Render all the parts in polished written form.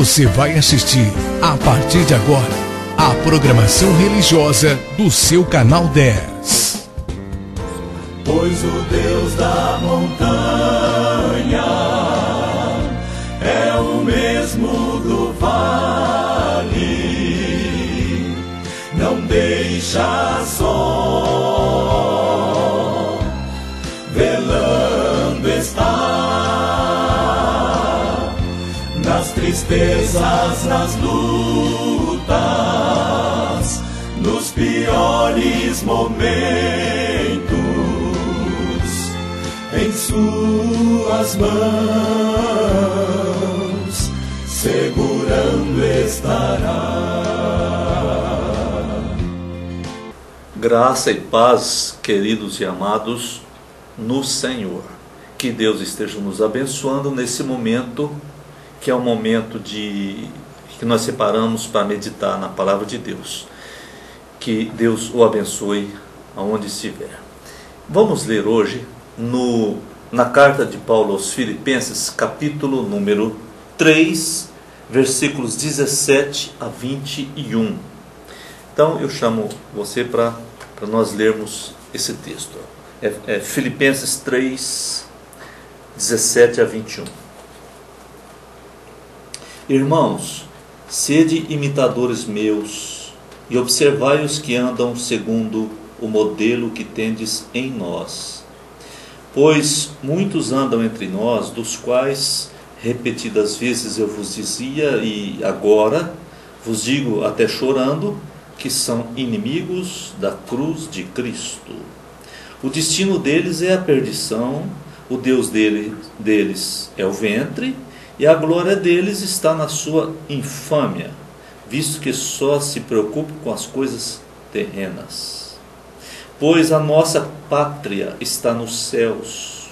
Você vai assistir, a partir de agora, a programação religiosa do seu canal 10. Pois o Deus da montanha é o mesmo do vale, não deixa só, velando está, nas tristezas, nas lutas, nos piores momentos, em suas mãos segurando estará. Graça e paz, queridos e amados no Senhor. Que Deus esteja nos abençoando nesse momento, que é o momento que nós separamos para meditar na palavra de Deus. Que Deus o abençoe aonde estiver. Vamos ler hoje na carta de Paulo aos Filipenses, capítulo número 3, versículos 17 a 21. Então eu chamo você para nós lermos esse texto. É Filipenses 3, 17 a 21. Irmãos, sede imitadores meus e observai os que andam segundo o modelo que tendes em nós. Pois muitos andam entre nós, dos quais repetidas vezes eu vos dizia, e agora vos digo até chorando, que são inimigos da cruz de Cristo. O destino deles é a perdição, o Deus deles é o ventre, e a glória deles está na sua infâmia, visto que só se preocupam com as coisas terrenas. Pois a nossa pátria está nos céus,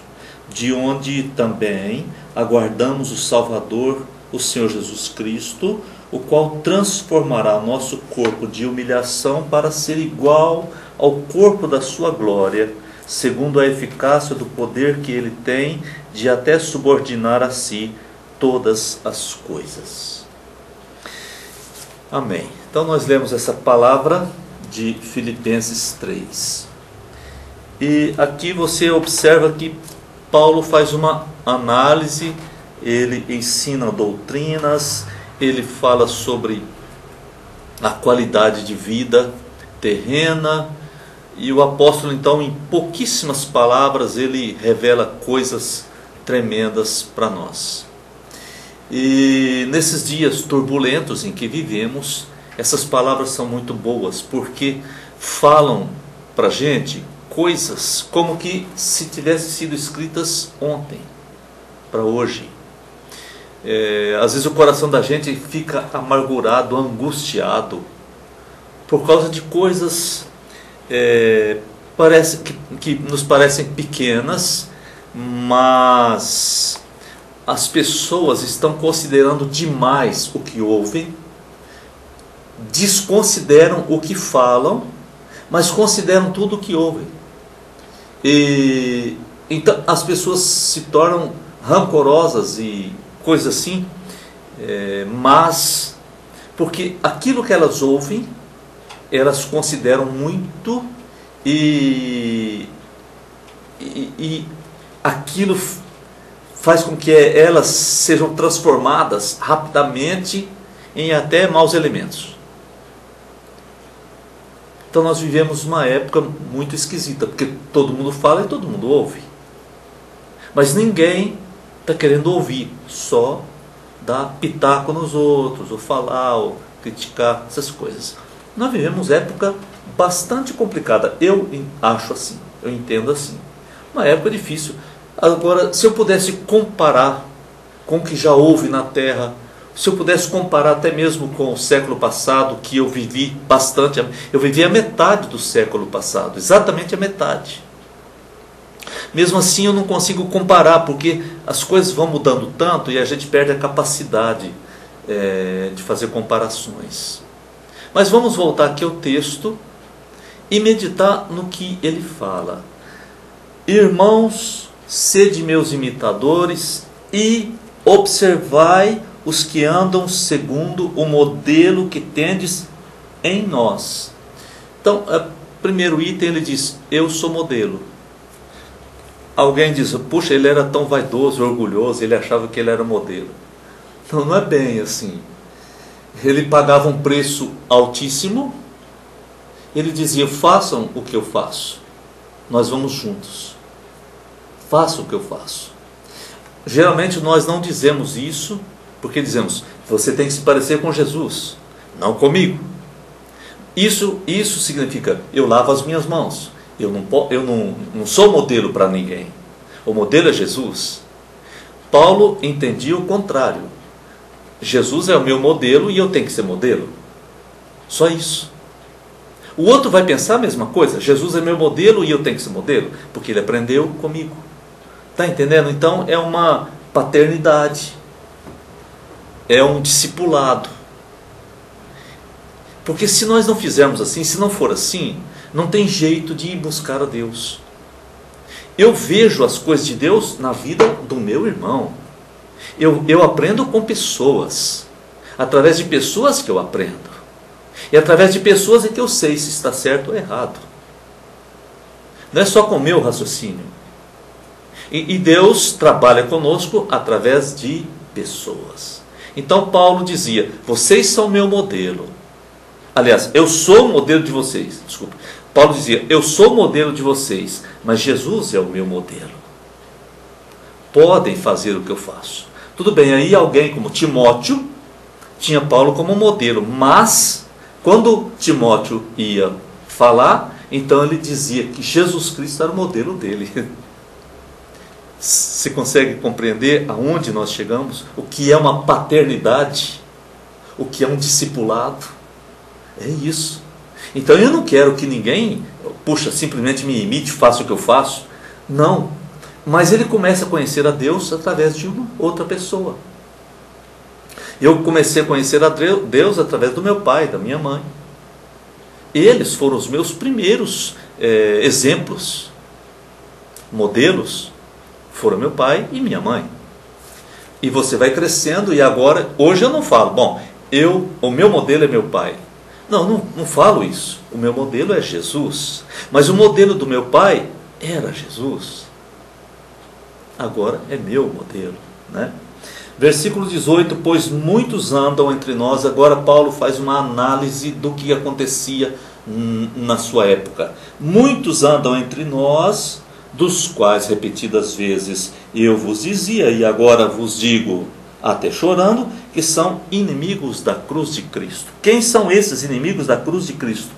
de onde também aguardamos o Salvador, o Senhor Jesus Cristo, o qual transformará o nosso corpo de humilhação para ser igual ao corpo da sua glória, segundo a eficácia do poder que ele tem de até subordinar a si todas as coisas. Amém. Então nós lemos essa palavra de Filipenses 3. E aqui você observa que Paulo faz uma análise, ele ensina doutrinas, ele fala sobre a qualidade de vida terrena, e o apóstolo então, em pouquíssimas palavras, ele revela coisas tremendas para nós. E nesses dias turbulentos em que vivemos, essas palavras são muito boas, porque falam para a gente coisas como que se tivessem sido escritas ontem, para hoje. Às vezes o coração da gente fica amargurado, angustiado, por causa de coisas que nos parecem pequenas, mas as pessoas estão considerando demais o que ouvem, desconsideram o que falam, mas consideram tudo o que ouvem. E então as pessoas se tornam rancorosas e coisas assim, mas porque aquilo que elas ouvem, elas consideram muito, e aquilo faz com que elas sejam transformadas rapidamente em até maus elementos. Então nós vivemos uma época muito esquisita, porque todo mundo fala e todo mundo ouve, mas ninguém está querendo ouvir, só dar pitaco nos outros, ou falar, ou criticar, essas coisas. Nós vivemos época bastante complicada, eu acho assim, eu entendo assim, uma época difícil. Agora, se eu pudesse comparar com o que já houve na Terra, se eu pudesse comparar até mesmo com o século passado, que eu vivi bastante, eu vivi a metade do século passado, exatamente a metade. Mesmo assim eu não consigo comparar, porque as coisas vão mudando tanto e a gente perde a capacidade de fazer comparações. Mas vamos voltar aqui ao texto e meditar no que ele fala. Irmãos, sede meus imitadores e observai os que andam segundo o modelo que tendes em nós. Então, primeiro item ele diz, eu sou modelo. Alguém diz, puxa, ele era tão vaidoso, orgulhoso, ele achava que ele era modelo. Não, não é bem assim. Ele pagava um preço altíssimo. Ele dizia, façam o que eu faço. Nós vamos juntos. Façam o que eu faço. Geralmente nós não dizemos isso, porque dizemos, você tem que se parecer com Jesus, não comigo. Isso significa, eu lavo as minhas mãos. Eu não sou modelo para ninguém. O modelo é Jesus. Paulo entendia o contrário. Jesus é o meu modelo e eu tenho que ser modelo. Só isso. O outro vai pensar a mesma coisa. Jesus é meu modelo e eu tenho que ser modelo, porque ele aprendeu comigo. Está entendendo? Então é uma paternidade. É um discipulado. Porque se nós não fizermos assim, se não for assim, não tem jeito de ir buscar a Deus. Eu vejo as coisas de Deus na vida do meu irmão. Eu aprendo com pessoas. Através de pessoas que eu aprendo. E através de pessoas é que eu sei se está certo ou errado. Não é só com o meu raciocínio. E Deus trabalha conosco através de pessoas. Então Paulo dizia, vocês são meu modelo. Aliás, eu sou o modelo de vocês. Desculpa. Paulo dizia, eu sou o modelo de vocês, mas Jesus é o meu modelo. Podem fazer o que eu faço. Tudo bem, aí alguém como Timóteo tinha Paulo como modelo, mas quando Timóteo ia falar, então ele dizia que Jesus Cristo era o modelo dele. Você consegue compreender aonde nós chegamos? O que é uma paternidade? O que é um discipulado? É isso. Então eu não quero que ninguém, simplesmente me imite, faça o que eu faço. Não. Mas ele começa a conhecer a Deus através de uma outra pessoa. Eu comecei a conhecer a Deus através do meu pai, da minha mãe. Eles foram os meus primeiros exemplos, modelos. Foram meu pai e minha mãe. E você vai crescendo e agora, hoje eu não falo, o meu modelo é meu pai. Não falo isso. O meu modelo é Jesus. Mas o modelo do meu pai era Jesus. Agora é meu modelo, né? Versículo 18, pois muitos andam entre nós. Agora Paulo faz uma análise do que acontecia na sua época. Muitos andam entre nós, dos quais repetidas vezes eu vos dizia, e agora vos digo, até chorando, que são inimigos da cruz de Cristo. Quem são esses inimigos da cruz de Cristo?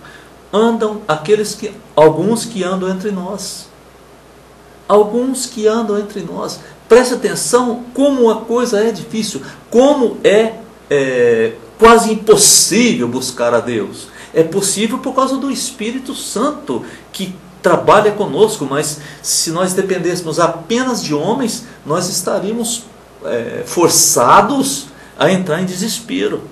Alguns que andam entre nós. Alguns que andam entre nós. Preste atenção como a coisa é difícil, como é quase impossível buscar a Deus. É possível por causa do Espírito Santo que trabalha conosco, mas se nós dependêssemos apenas de homens, nós estaríamos forçados a entrar em desespero.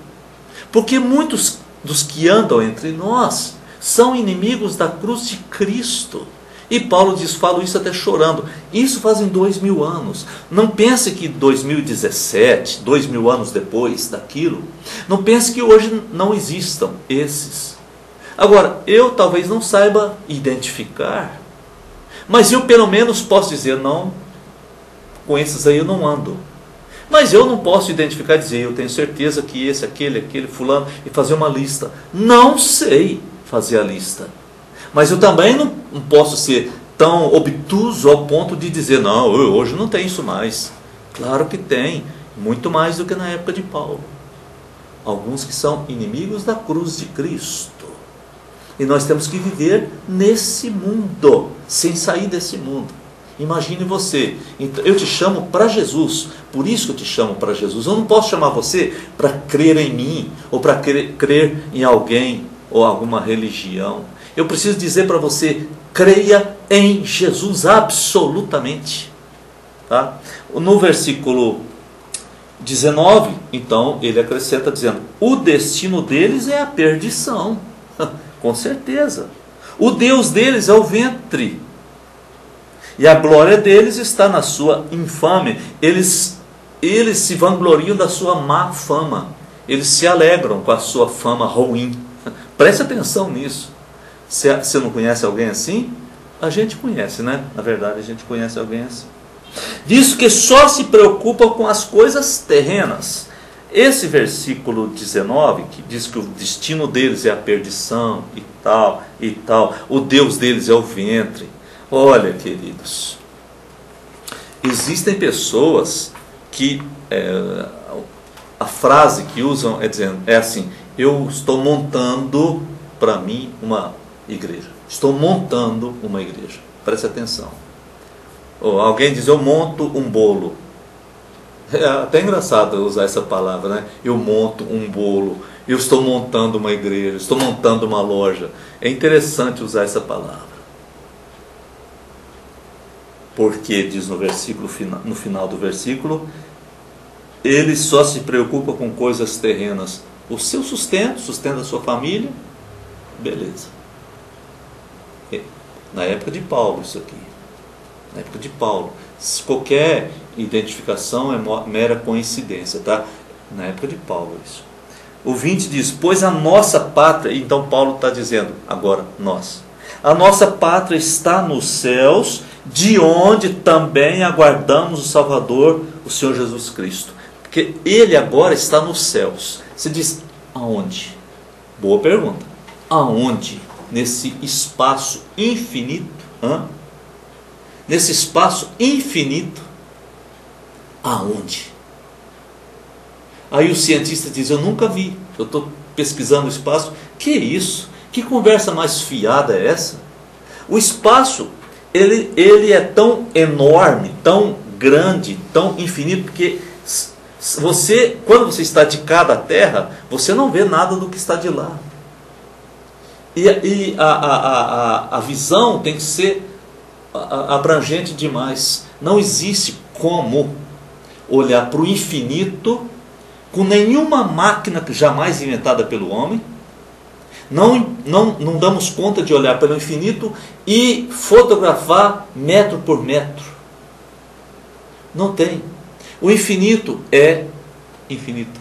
Porque muitos dos que andam entre nós são inimigos da cruz de Cristo. E Paulo diz, falo isso até chorando. Isso fazem 2000 anos. Não pense que 2017, 2000 anos depois daquilo, não pense que hoje não existam esses. Agora, eu talvez não saiba identificar, mas eu pelo menos posso dizer, não, com esses aí eu não ando. Mas eu não posso identificar e dizer, eu tenho certeza que esse, aquele, fulano, e fazer uma lista. Não sei fazer a lista. Mas eu também não posso ser tão obtuso ao ponto de dizer, não, hoje não tem isso mais. Claro que tem, muito mais do que na época de Paulo. Alguns que são inimigos da cruz de Cristo. E nós temos que viver nesse mundo, sem sair desse mundo. Imagine você, eu te chamo para Jesus, por isso que eu te chamo para Jesus. Eu não posso chamar você para crer em mim, ou para crer em alguém, ou alguma religião. Eu preciso dizer para você, creia em Jesus absolutamente. Tá? No versículo 19, então, ele acrescenta dizendo, o destino deles é a perdição. Com certeza. O Deus deles é o ventre. E a glória deles está na sua infâmia. Eles eles se vangloriam da sua má fama. Eles se alegram com a sua fama ruim. Preste atenção nisso. Você não conhece alguém assim? A gente conhece, né? Na verdade, a gente conhece alguém assim. Diz que só se preocupa com as coisas terrenas. Esse versículo 19, que diz que o destino deles é a perdição e tal, e tal. O Deus deles é o ventre. Olha, queridos, existem pessoas que a frase que usam é assim: eu estou montando para mim uma igreja. Estou montando uma igreja. Preste atenção. Ou alguém diz: eu monto um bolo. É até engraçado usar essa palavra, né? Eu monto um bolo. Eu estou montando uma igreja. Estou montando uma loja. É interessante usar essa palavra. Porque diz no final do versículo, ele só se preocupa com coisas terrenas. O seu sustento da sua família, beleza. Na época de Paulo isso aqui. Na época de Paulo. Qualquer identificação é mera coincidência, tá? Na época de Paulo isso. O 20 diz: pois a nossa pátria, então Paulo está dizendo, agora nós, a nossa pátria está nos céus, de onde também aguardamos o Salvador, o Senhor Jesus Cristo. Porque Ele agora está nos céus. Você diz, aonde? Boa pergunta. Aonde? Nesse espaço infinito? Nesse espaço infinito, aonde? Aí o cientista diz: eu nunca vi, eu estou pesquisando o espaço. Que isso? Que conversa mais fiada é essa? O espaço, ele é tão enorme, tão grande, tão infinito, porque quando você está de cá da Terra, você não vê nada do que está de lá. E a visão tem que ser abrangente demais. Não existe como olhar para o infinito com nenhuma máquina jamais inventada pelo homem. Não damos conta de olhar pelo infinito e fotografar metro por metro. Não tem. O infinito é infinito.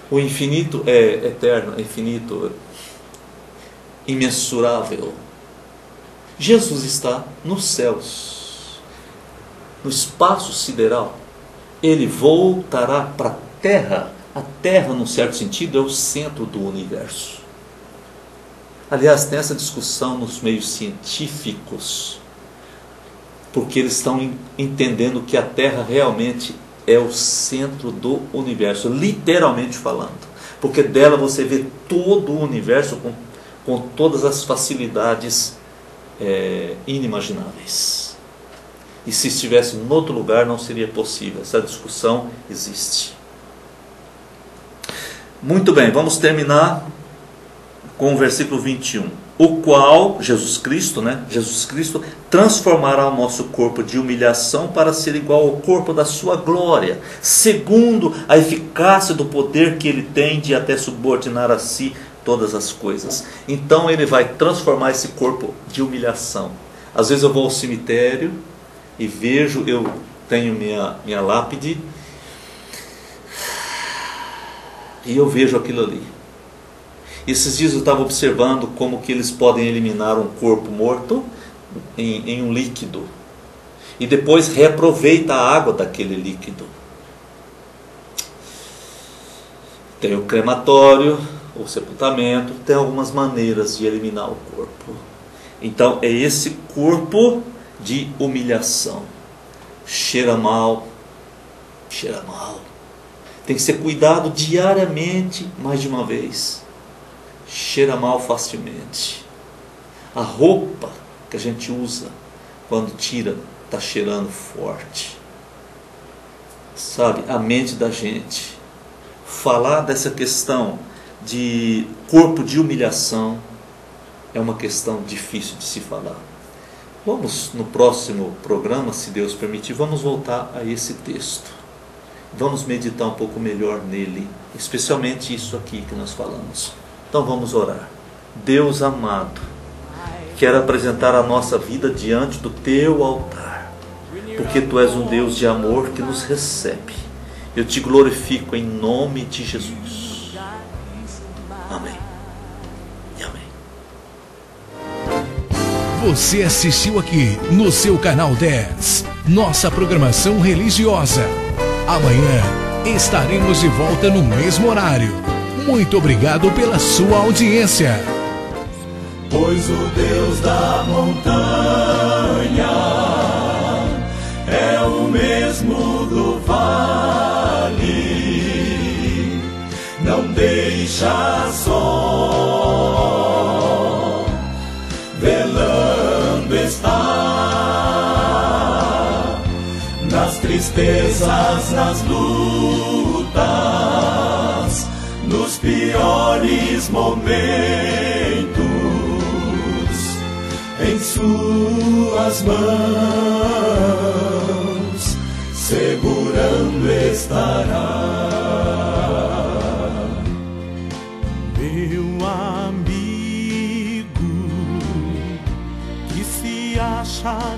O infinito é eterno, é infinito, imensurável. Jesus está nos céus, no espaço sideral. Ele voltará para a Terra. A Terra, num certo sentido, é o centro do universo. Aliás, tem essa discussão nos meios científicos, porque eles estão entendendo que a Terra realmente é o centro do universo, literalmente falando. Porque dela você vê todo o universo com todas as facilidades inimagináveis. E se estivesse em outro lugar não seria possível. Essa discussão existe. Muito bem, vamos terminar com o versículo 21. O qual, Jesus Cristo, né? Jesus Cristo transformará o nosso corpo de humilhação para ser igual ao corpo da sua glória, segundo a eficácia do poder que Ele tem de até subordinar a si todas as coisas. Então Ele vai transformar esse corpo de humilhação. Às vezes eu vou ao cemitério e vejo, eu tenho minha lápide, e eu vejo aquilo ali. Esses dias eu estava observando como que eles podem eliminar um corpo morto em um líquido, e depois reaproveita a água daquele líquido. Tem o crematório, o sepultamento, tem algumas maneiras de eliminar o corpo. Então é esse corpo de humilhação. Cheira mal, cheira mal. Tem que ser cuidado diariamente, mais de uma vez. Cheira mal facilmente. A roupa que a gente usa quando tira está cheirando forte. Sabe, a mente da gente. Falar dessa questão de corpo de humilhação é uma questão difícil de se falar. Vamos, no próximo programa, se Deus permitir, vamos voltar a esse texto. Vamos meditar um pouco melhor nele, especialmente isso aqui que nós falamos. Então vamos orar. Deus amado, quero apresentar a nossa vida diante do Teu altar. porque Tu és um Deus de amor que nos recebe. Eu Te glorifico em nome de Jesus. Amém e amém. Você assistiu aqui no seu canal 10, nossa programação religiosa. Amanhã estaremos de volta no mesmo horário. Muito obrigado pela sua audiência. Pois o Deus da montanha é o mesmo do vale, não deixa só, velando está nas tristezas, nas lutas, nos piores momentos. Em Suas mãos segurando estará. Meu amigo que se acha